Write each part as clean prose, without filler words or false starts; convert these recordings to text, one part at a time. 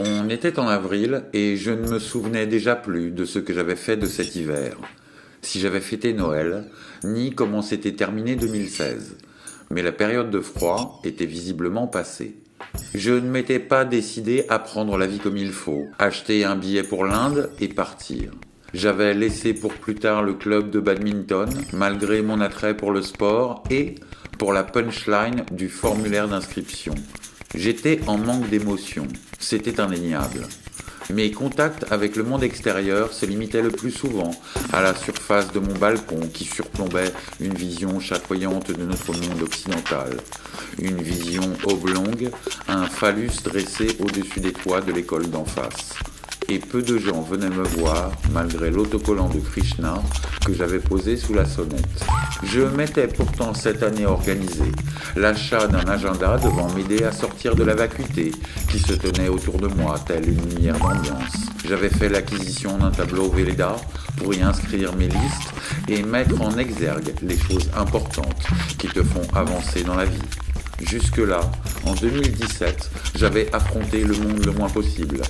On était en avril et je ne me souvenais déjà plus de ce que j'avais fait de cet hiver, si j'avais fêté Noël, ni comment s'était terminé 2016. Mais la période de froid était visiblement passée. Je ne m'étais pas décidé à prendre la vie comme il faut, acheter un billet pour l'Inde et partir. J'avais laissé pour plus tard le club de badminton, malgré mon attrait pour le sport et pour la punchline du formulaire d'inscription. J'étais en manque d'émotion, c'était indéniable. Mes contacts avec le monde extérieur se limitaient le plus souvent à la surface de mon balcon qui surplombait une vision chatoyante de notre monde occidental. Une vision oblongue, un phallus dressé au-dessus des toits de l'école d'en face. Et peu de gens venaient me voir, malgré l'autocollant de Krishna que j'avais posé sous la sonnette. Je m'étais pourtant cette année organisé l'achat d'un agenda devant m'aider à sortir de la vacuité qui se tenait autour de moi, telle une lumière d'ambiance. J'avais fait l'acquisition d'un tableau Velleda pour y inscrire mes listes et mettre en exergue les choses importantes qui te font avancer dans la vie. Jusque-là, en 2017, j'avais affronté le monde le moins possible.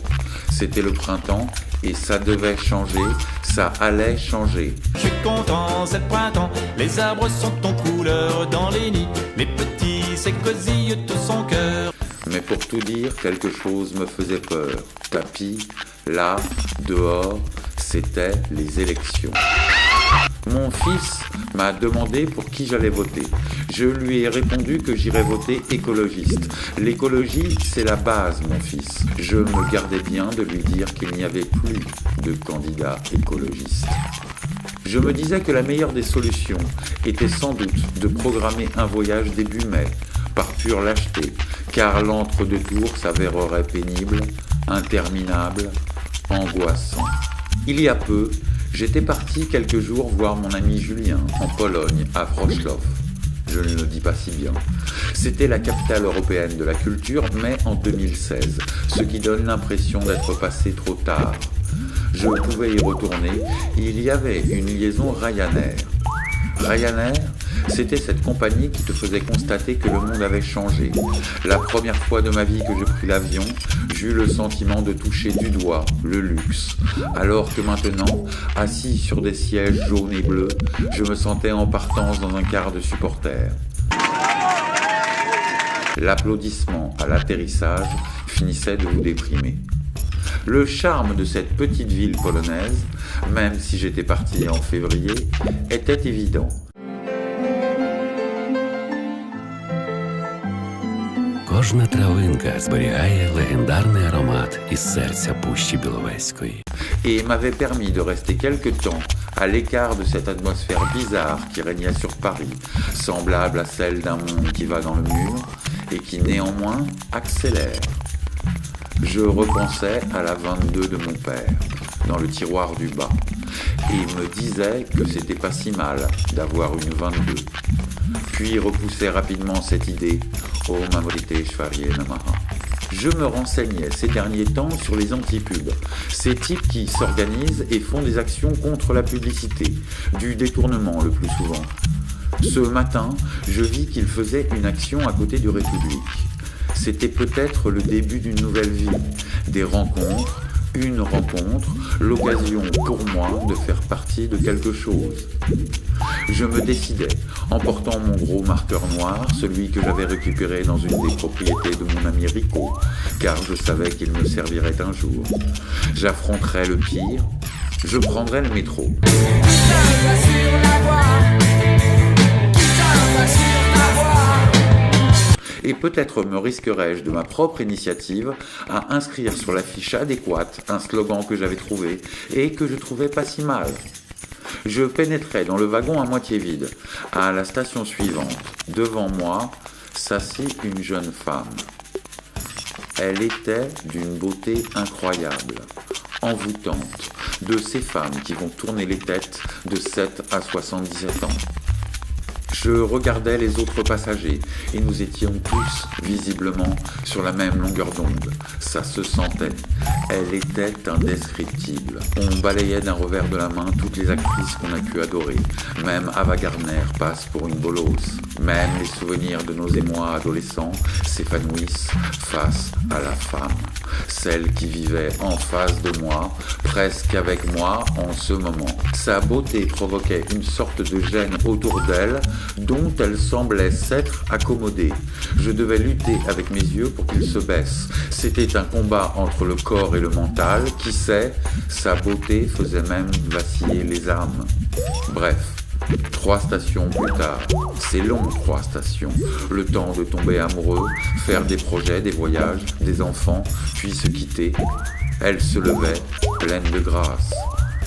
C'était le printemps et ça devait changer, ça allait changer. Je suis content, c'est le printemps, les arbres sont en couleur dans les nids, les petits s'écosillent tout son cœur. Mais pour tout dire, quelque chose me faisait peur. Tapis, là, dehors, c'était les élections. Mon fils m'a demandé pour qui j'allais voter. Je lui ai répondu que j'irais voter écologiste. L'écologie, c'est la base, mon fils. Je me gardais bien de lui dire qu'il n'y avait plus de candidat écologiste. Je me disais que la meilleure des solutions était sans doute de programmer un voyage début mai, par pure lâcheté, car l'entre-deux tours s'avérerait pénible, interminable, angoissant. Il y a peu, j'étais parti quelques jours voir mon ami Julien en Pologne, à Wrocław. Je ne le dis pas si bien. C'était la capitale européenne de la culture, mais en 2016, ce qui donne l'impression d'être passé trop tard. Je pouvais y retourner, il y avait une liaison Ryanair. Ryanair, c'était cette compagnie qui te faisait constater que le monde avait changé. La première fois de ma vie que je pris l'avion, j'eus le sentiment de toucher du doigt le luxe, alors que maintenant, assis sur des sièges jaunes et bleus, je me sentais en partance dans un quart de supporter. L'applaudissement à l'atterrissage finissait de vous déprimer. Le charme de cette petite ville polonaise, même si j'étais parti en février, était évident. Кожна травинка зберігає легендарний аромат із серця Пущі Біловезької. Et m'avait permis de rester quelque temps à l'écart de cette atmosphère bizarre qui régnait sur Paris, semblable à celle d'un monde qui va dans le mur et qui néanmoins accélère. Je repensais à la 22 de mon père, dans le tiroir du bas, et me disais que c'était pas si mal d'avoir une 22. Puis repoussais rapidement cette idée, Om Amrite Shvarye Namaha. Je me renseignais ces derniers temps sur les antipubs, ces types qui s'organisent et font des actions contre la publicité, du détournement le plus souvent. Ce matin, je vis qu'ils faisaient une action à côté du République. C'était peut-être le début d'une nouvelle vie, des rencontres, une rencontre, l'occasion pour moi de faire partie de quelque chose. Je me décidais, en portant mon gros marqueur noir, celui que j'avais récupéré dans une des propriétés de mon ami Rico, car je savais qu'il me servirait un jour. J'affronterais le pire, je prendrais le métro. Et peut-être me risquerais-je de ma propre initiative à inscrire sur l'affiche adéquate un slogan que j'avais trouvé et que je trouvais pas si mal. Je pénétrais dans le wagon à moitié vide. À la station suivante, devant moi, s'assit une jeune femme. Elle était d'une beauté incroyable, envoûtante, de ces femmes qui vont tourner les têtes de 7 à 77 ans. Je regardais les autres passagers et nous étions tous, visiblement, sur la même longueur d'onde. Ça se sentait. Elle était indescriptible. On balayait d'un revers de la main toutes les actrices qu'on a pu adorer. Même Ava Gardner passe pour une bolosse. Même les souvenirs de nos émois adolescents s'épanouissent face à la femme, celle qui vivait en face de moi, presque avec moi en ce moment. Sa beauté provoquait une sorte de gêne autour d'elle dont elle semblait s'être accommodée. Je devais lutter avec mes yeux pour qu'ils se baissent. C'était un combat entre le corps et le mental. Qui sait, sa beauté faisait même vaciller les âmes. Bref. 3 stations plus tard, c'est long 3 stations, le temps de tomber amoureux, faire des projets, des voyages, des enfants, puis se quitter. Elle se levait, pleine de grâce.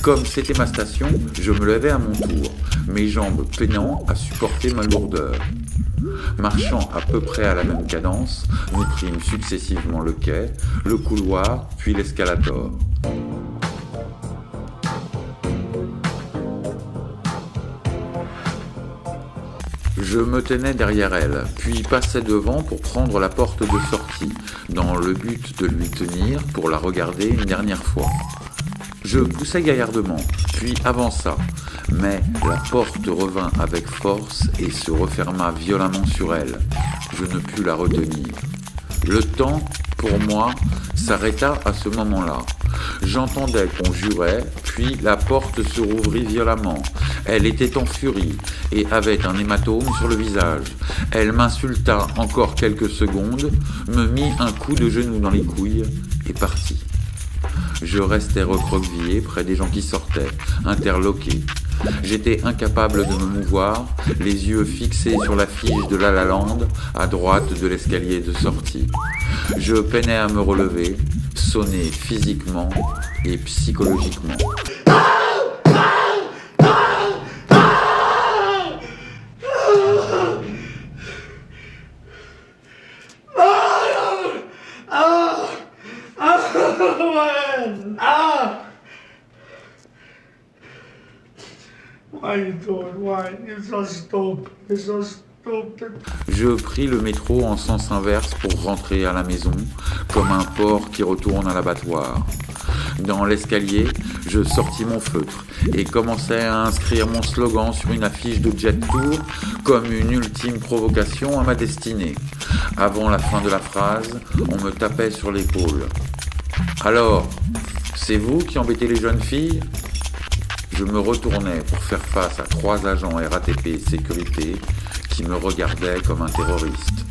Comme c'était ma station, je me levais à mon tour, mes jambes peinant à supporter ma lourdeur. Marchant à peu près à la même cadence, nous prîmes successivement le quai, le couloir, puis l'escalator. Je me tenais derrière elle, puis passais devant pour prendre la porte de sortie, dans le but de lui tenir pour la regarder une dernière fois. Je poussai gaillardement, puis avança, mais la porte revint avec force et se referma violemment sur elle. Je ne pus la retenir. Le temps, pour moi, s'arrêta à ce moment-là. J'entendais qu'on jurait, puis la porte se rouvrit violemment. Elle était en furie et avait un hématome sur le visage. Elle m'insulta encore quelques secondes, me mit un coup de genou dans les couilles et partit. Je restais recroquevillé près des gens qui sortaient, interloqué. J'étais incapable de me mouvoir, les yeux fixés sur l'affiche de La La Land, à droite de l'escalier de sortie. Je peinais à me relever, sonné physiquement et psychologiquement. Why you doing? Why? You're so stupid. You're so stupid. Je pris le métro en sens inverse pour rentrer à la maison, comme un porc qui retourne à l'abattoir. Dans l'escalier, je sortis mon feutre et commençai à inscrire mon slogan sur une affiche de Jet Tour comme une ultime provocation à ma destinée. Avant la fin de la phrase, on me tapait sur l'épaule. « Alors, c'est vous qui embêtez les jeunes filles ?» Je me retournais pour faire face à 3 agents RATP sécurité qui me regardaient comme un terroriste.